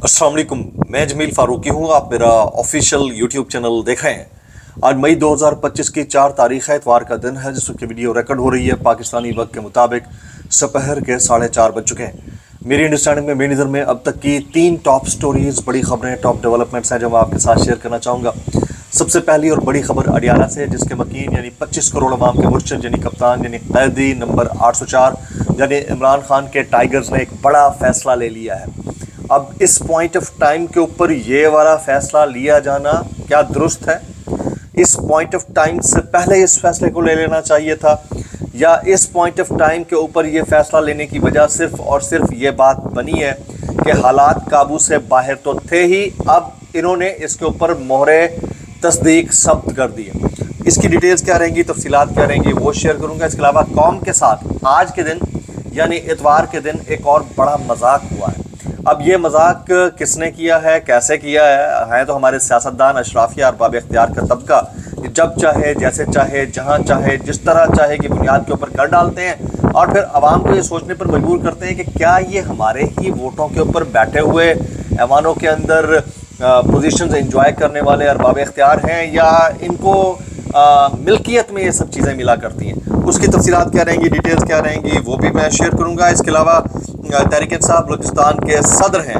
अस्सलाम वालेकुम, मैं जमील फारूकी हूँ। आप मेरा ऑफिशियल यूट्यूब चैनल देख रहे हैं। आज मई 2025 की 4 तारीख है, इतवार का दिन है, जिस वक्त वीडियो रिकॉर्ड हो रही है पाकिस्तानी वक्त के मुताबिक दोपहर के 4:30 बज चुके हैं। मेरी अंडरस्टैंडिंग में, मेरी नज़र में अब तक की 3 टॉप स्टोरीज़, बड़ी खबरें, टॉप डेवलपमेंट्स हैं जो मैं आपके साथ शेयर करना चाहूँगा। सबसे पहली और बड़ी खबर अडियाला से, जिसके मकीन यानी 25 करोड़ अवाम के मुर्शिद यानी कप्तान यानी कैदी नंबर 804 यानी इमरान खान के टाइगर्स ने एक बड़ा फैसला ले लिया है। अब इस पॉइंट ऑफ टाइम के ऊपर ये वाला फैसला लिया जाना क्या दुरुस्त है? इस पॉइंट ऑफ टाइम से पहले इस फैसले को ले लेना चाहिए था, या इस पॉइंट ऑफ टाइम के ऊपर ये फैसला लेने की वजह सिर्फ और सिर्फ ये बात बनी है कि हालात काबू से बाहर तो थे ही, अब इन्होंने इसके ऊपर मोहरे तस्दीक सब्त कर दी है। इसकी डिटेल्स क्या रहेंगी, तफसीलात क्या रहेंगी, वो शेयर करूँगा। इसके अलावा कौम के साथ आज के दिन यानी इतवार के दिन एक और बड़ा मजाक हुआ है। अब ये मजाक किसने किया है, कैसे किया है तो हमारे सियासतदान, अशराफिया, अरबाब इख्तियार का तबका जब चाहे, जैसे चाहे, जहाँ चाहे, जिस तरह चाहे की बुनियाद के ऊपर कर डालते हैं और फिर आवाम को ये सोचने पर मजबूर करते हैं कि क्या ये हमारे ही वोटों के ऊपर बैठे हुए ऐवानों के अंदर पोजीशंस एंजॉय करने वाले अरबाब इख्तियार हैं, या इनको मिल्कियत में ये सब चीज़ें मिला करती हैं। उसकी तफसीलात क्या रहेंगी, डिटेल्स क्या रहेंगी, वो भी मैं शेयर करूँगा। इसके अलावा तहरीक इंसाफ बलूचिस्तान के सदर हैं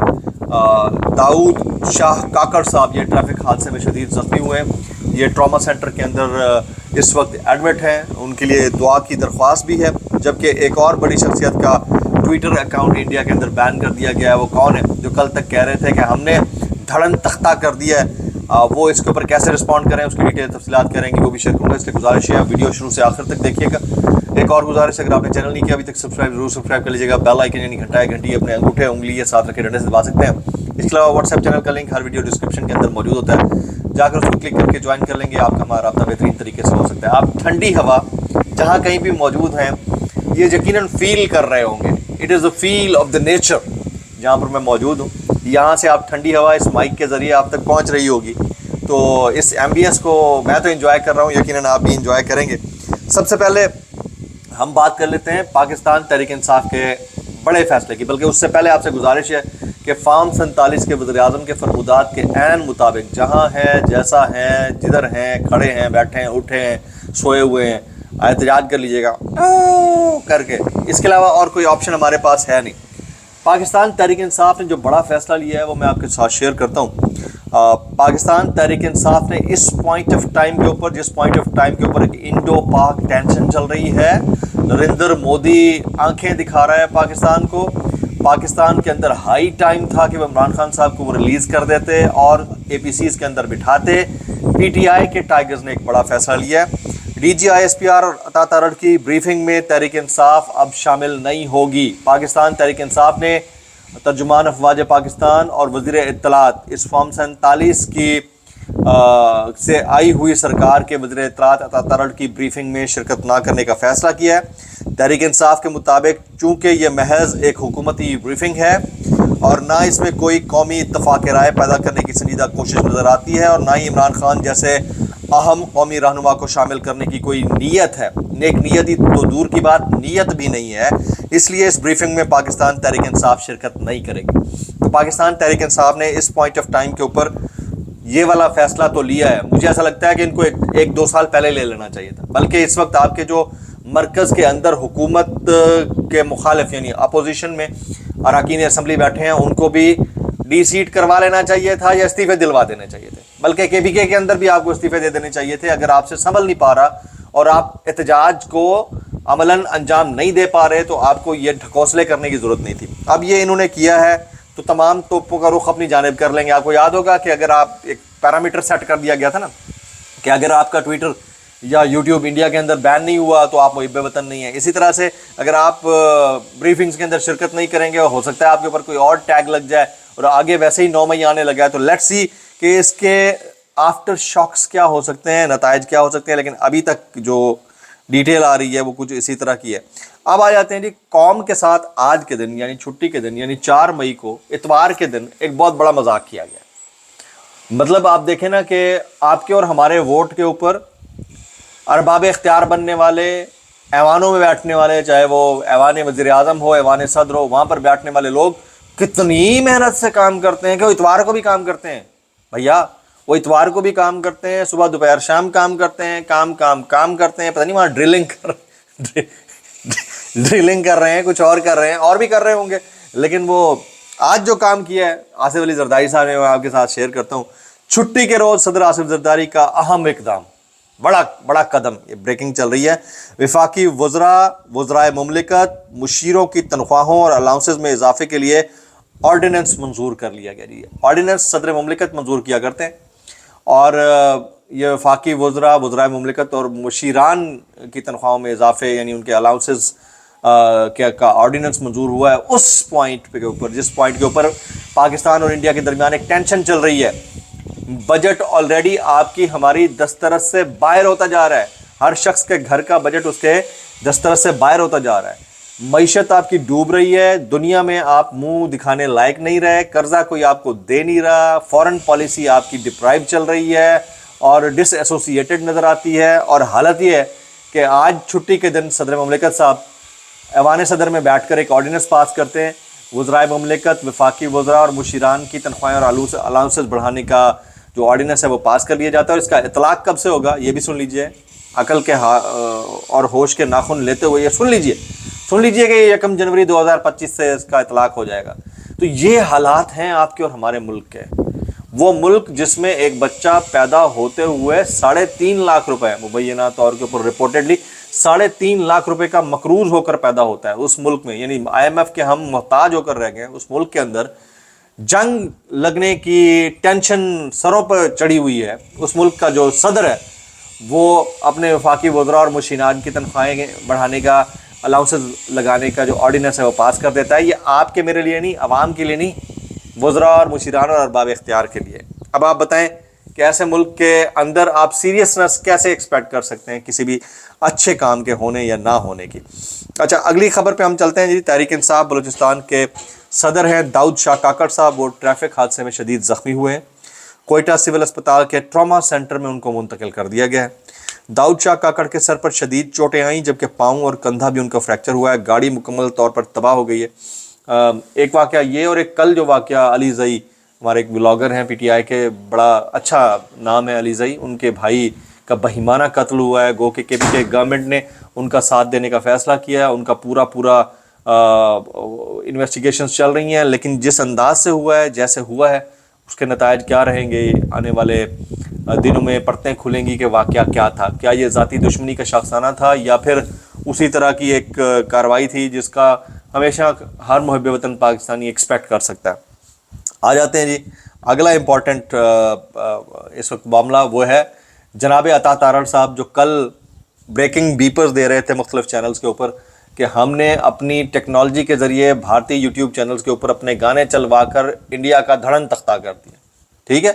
दाऊद शाह काकड़ साहब, ये ट्रैफिक हादसे में शदीद ज़ख्मी हुए हैं। ये ट्रॉमा सेंटर के अंदर इस वक्त एडमिट हैं, उनके लिए दुआ की दरख्वास्त भी है। जबकि एक और बड़ी शख्सियत का ट्विटर अकाउंट इंडिया के अंदर बैन कर दिया गया है। वो कौन है? जो कल तक कह रहे थे कि हमने धड़न तख्ता कर दिया है। वो इसके ऊपर कैसे रिस्पॉन्ड करें, उसकी डिटेल तफसीलात करेंगी, वो भी शेयर करूँगा। इसलिए गुजारिश है वीडियो शुरू से आखिर तक देखिएगा। एक और गुजारिश, अगर आपने चैनल नहीं किया अभी तक, जरूर सब्सक्राइब कर लीजिएगा। बेल आइकन यानी घंटी अपने अंगूठे उंगली या साथ रखे डंडे से दबा सकते हैं। इसके अलावा व्हाट्सएप चैनल का लिंक हर वीडियो डिस्क्रिप्शन के अंदर मौजूद होता है, जाकर उसको क्लिक करके ज्वाइन कर लेंगे। आपका हमारा रब्ता बेहतरीन तरीके से हो सकता है। आप ठंडी हवा जहाँ कहीं भी मौजूद हैं, ये यकीनन फील कर रहे होंगे। It is the feel of the nature जहाँ पर मैं मौजूद हूँ। यहाँ से आप ठंडी हवा इस माइक के ज़रिए आप तक पहुँच रही होगी, तो इस एम्बियंस को मैं तो एंजॉय कर रहा हूँ, यकीनन आप भी एंजॉय करेंगे। सबसे पहले हम बात कर लेते हैं पाकिस्तान तहरीक इंसाफ के बड़े फैसले की, बल्कि उससे पहले आपसे गुजारिश है कि फार्म 47 के वज़ीर-ए-आज़म के फरमुदात के ऐन मुताबिक जहाँ हैं, जैसा हैं, जिधर हैं, खड़े हैं, बैठे हैं, उठे हैं, सोए हुए हैं, एहतजाज कर लीजिएगा करके। इसके अलावा और कोई ऑप्शन हमारे पास है नहीं। पाकिस्तान तहरीक इंसाफ ने जो बड़ा फ़ैसला लिया है वो मैं आपके साथ शेयर करता हूँ। पाकिस्तान तहरीक इंसाफ ने इस पॉइंट ऑफ टाइम के ऊपर, जिस पॉइंट ऑफ टाइम के ऊपर एक इंडो पाक टेंशन चल रही है, नरेंद्र मोदी आंखें दिखा रहा है पाकिस्तान को। पाकिस्तान के अंदर हाई टाइम था कि वो इमरान खान साहब को वो रिलीज़ कर देते और APCs के अंदर बिठाते। PTI के टाइगर्स ने एक बड़ा फैसला लिया है। DG ISPR और अता तारड़ की ब्रीफिंग में तहरीक इंसाफ अब शामिल नहीं होगी। पाकिस्तान तहरीक इंसाफ ने तर्जुमान अफवाज पाकिस्तान और वज़ीर इत्तलात इस फॉर्म 47 की से आई हुई सरकार के वज़ीर इत्तलात अता तारड़ की ब्रीफिंग में शिरकत ना करने का फ़ैसला किया है। तहरीक इंसाफ के मुताबिक चूँकि ये महज एक हुकूमती ब्रीफिंग है और ना इसमें कोई कौमी इत्तफ़ाक़ राय पैदा करने की संजीदा कोशिश नज़र आती है, और ना ही इमरान खान जैसे अहम कौमी रहनुमा को शामिल करने की कोई नीयत है, नेक नीयत ही तो दूर की बात, नीयत भी नहीं है, इसलिए इस ब्रीफिंग में पाकिस्तान तहरीक इंसाफ शिरकत नहीं करेगी। तो पाकिस्तान तहरीक इंसाफ ने इस पॉइंट ऑफ टाइम के ऊपर ये वाला फैसला तो लिया है। मुझे ऐसा लगता है कि इनको एक दो साल पहले ले लेना चाहिए था, बल्कि इस वक्त आपके जो मरकज़ के अंदर हुकूमत के मुखालिफ यानी अपोजिशन में अरकान असम्बली बैठे हैं, उनको भी डी-सीट करवा लेना चाहिए था या इस्तीफ़े दिलवा देने चाहिए थे। बल्कि KPK के अंदर भी आपको इस्तीफ़े दे देने चाहिए थे। अगर आपसे संभल नहीं पा रहा और आप एहतजाज को अमलन अंजाम नहीं दे पा रहे, तो आपको ये ढकोसले करने की ज़रूरत नहीं थी। अब ये इन्होंने किया है तो तमाम तोपों का रुख अपनी जानिब कर लेंगे। आपको याद होगा कि अगर आप एक पैरामीटर सेट कर दिया गया था ना कि अगर आपका ट्विटर या यूट्यूब इंडिया के अंदर बैन नहीं हुआ तो आप मुहिब्बे वतन नहीं है। इसी तरह से अगर आप ब्रीफिंग्स के अंदर शिरकत नहीं करेंगे, हो सकता है आपके ऊपर कोई और टैग लग जाए और आगे वैसे ही 9 मई आने लगा है, तो लेट्स सी कि इसके आफ्टर शॉक्स क्या हो सकते हैं, नताइज क्या हो सकते हैं। लेकिन अभी तक जो डिटेल आ रही है वो कुछ इसी तरह की है। अब आ जाते हैं जी कौम के साथ आज के दिन यानी छुट्टी के दिन यानी 4 मई को इतवार के दिन एक बहुत बड़ा मजाक किया गया। मतलब आप देखें ना कि आपके और हमारे वोट के ऊपर अरबाब इख्तियार बनने वाले, ऐवानों में बैठने वाले, चाहे वो ऐवान वज़ीर-ए-आज़म हो, ऐवान सदर हो, वहाँ पर बैठने वाले लोग کتنی محنت سے کام کرتے ہیں کہ وہ اتوار کو بھی کام کرتے ہیں بھیا، وہ اتوار کو بھی کام کرتے ہیں، صبح دوپہر شام کام کرتے ہیں، کام کرتے ہیں، پتہ نہیں وہاں ڈرلنگ کر رہے ہیں، کچھ اور کر رہے ہیں، اور بھی کر رہے ہوں گے، لیکن وہ آج جو کام کیا ہے آصف علی زرداری صاحب نے، میں آپ کے ساتھ شیئر کرتا ہوں۔ چھٹی کے روز صدر آصف زرداری کا اہم اقدام، بڑا قدم، یہ بریکنگ چل رہی ہے۔ وفاقی وزرائے مملکت مشیروں کی تنخواہوں اور الاؤنسز میں اضافے کے لیے آرڈیننس منظور کر لیا گیا۔ جی آرڈیننس صدر مملکت منظور کیا کرتے ہیں، اور یہ وفاقی وزرائے مملکت اور مشیران کی تنخواہوں میں اضافے، یعنی ان کے الاؤنسز کا آرڈیننس منظور ہوا ہے اس پوائنٹ کے اوپر، جس پوائنٹ کے اوپر پاکستان اور انڈیا کے درمیان ایک ٹینشن چل رہی ہے۔ بجٹ آلریڈی آپ کی ہماری دسترس سے باہر ہوتا جا رہا ہے، ہر شخص کے گھر کا بجٹ اس کے دسترس سے باہر ہوتا جا رہا ہے، معیشت آپ کی ڈوب رہی ہے، دنیا میں آپ منہ دکھانے لائق نہیں رہے، قرضہ کوئی آپ کو دے نہیں رہا، فورن پالیسی آپ کی ڈپرائیو چل رہی ہے اور ڈس ایسوسیٹڈ نظر آتی ہے، اور حالت یہ ہے کہ آج چھٹی کے دن صدر مملکت صاحب ایوان صدر میں بیٹھ کر ایک آرڈیننس پاس کرتے ہیں، وزرائے مملکت، وفاقی وزراء اور مشیران کی تنخواہیں اور الاؤنسز بڑھانے کا جو آرڈیننس ہے وہ پاس کر لیا جاتا ہے، اور اس کا اطلاق کب سے ہوگا یہ بھی سن لیجئے، عقل کے اور ہوش کے ناخن لیتے ہوئے یہ سن لیجئے کہ 1 جنوری 2025 سے اس کا اطلاق ہو جائے گا۔ تو یہ حالات ہیں آپ کے اور ہمارے ملک کے، وہ ملک جس میں ایک بچہ پیدا ہوتے ہوئے 3.5 لاکھ روپے مبینہ طور کے اوپر رپورٹڈلی 3.5 لاکھ روپے کا مقروض ہو کر پیدا ہوتا ہے، اس ملک میں، یعنی IMF کے ہم محتاج ہو کر رہ گئے، اس ملک کے اندر جنگ لگنے کی ٹینشن سروں پر چڑھی ہوئی ہے، اس ملک کا جو صدر ہے وہ اپنے وفاقی وزراء اور مشیران کی تنخواہیں بڑھانے کا، الاؤنسز لگانے کا جو آرڈیننس ہے وہ پاس کر دیتا ہے۔ یہ آپ کے میرے لیے نہیں، عوام کے لیے نہیں، وزراء اور مشیران اور ارباب اختیار کے لیے۔ اب آپ بتائیں کہ ایسے ملک کے اندر آپ سیریسنس کیسے ایکسپیکٹ کر سکتے ہیں کسی بھی اچھے کام کے ہونے یا نہ ہونے کی۔ اچھا، اگلی خبر پہ ہم چلتے ہیں جی۔ تحریک انصاف بلوچستان کے صدر ہیں داؤد شاہ کاکڑ صاحب، وہ ٹریفک حادثے میں شدید زخمی ہوئے ہیں، کوئٹہ سول اسپتال کے ٹراما سینٹر میں ان کو منتقل کر دیا گیا ہے۔ داؤد شاہ کاکڑ کے سر پر شدید چوٹیں آئیں، جبکہ پاؤں اور کندھا بھی ان کا فریکچر ہوا ہے، گاڑی مکمل طور پر تباہ ہو گئی ہے۔ ایک واقعہ یہ، اور ایک کل جو واقعہ علی زئی، ہمارے ایک بلاگر ہیں PTI کے، بڑا اچھا نام ہے علی زئی، ان کے بھائی کا بہیمانہ قتل ہوا ہے، گو کہ KPK گورنمنٹ نے ان کا ساتھ دینے کا فیصلہ کیا ہے، ان کا پورا انویسٹیگیشنز چل رہی ہیں، لیکن جس انداز سے ہوا ہے، جیسے ہوا ہے، اس کے نتائج کیا رہیں گے آنے والے دنوں میں پرتیں کھلیں گی کہ واقعہ کیا تھا، کیا یہ ذاتی دشمنی کا شاخسانہ تھا یا پھر اسی طرح کی ایک کارروائی تھی جس کا ہمیشہ ہر محب وطن پاکستانی ایکسپیکٹ کر سکتا ہے۔ آ جاتے ہیں جی اگلا امپورٹنٹ اس وقت معاملہ، وہ ہے جناب عطا تارڑ صاحب، جو کل بریکنگ بیپرز دے رہے تھے مختلف چینلز کے اوپر کہ ہم نے اپنی ٹیکنالوجی کے ذریعے بھارتی یوٹیوب چینلز کے اوپر اپنے گانے چلوا کر انڈیا کا دھڑن تختہ کر دیا۔ ٹھیک ہے،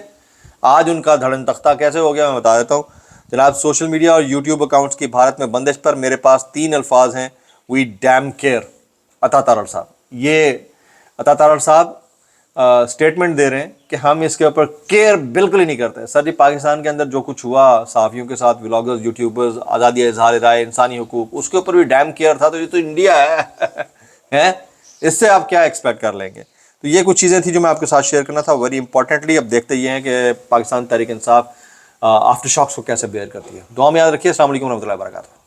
آج ان کا دھڑن تختہ کیسے ہو گیا میں بتا دیتا ہوں جناب۔ سوشل میڈیا اور یوٹیوب اکاؤنٹس کی بھارت میں بندش پر میرے پاس 3 الفاظ ہیں، وی ڈیم کیئر۔ عطا تارڑ صاحب، یہ عطا تارڑ صاحب سٹیٹمنٹ دے رہے ہیں کہ ہم اس کے اوپر کیئر بالکل ہی نہیں کرتے۔ سر جی، پاکستان کے اندر جو کچھ ہوا صحافیوں کے ساتھ، ولاگرز، یوٹیوبرز، آزادی اظہار رائے، انسانی حقوق، اس کے اوپر بھی ڈیم کیئر تھا، تو یہ تو انڈیا ہے اس سے آپ کیا ایکسپیکٹ کر لیں گے؟ تو یہ کچھ چیزیں تھیں جو میں آپ کے ساتھ شیئر کرنا تھا ویری امپورٹنٹلی۔ اب دیکھتے یہ ہیں کہ پاکستان تحریک انصاف آفٹر شاکس کو کیسے بیئر کرتی ہے۔ دعا میں یاد رکھیے۔ السلام علیکم ورحمۃ اللہ وبرکاتہ۔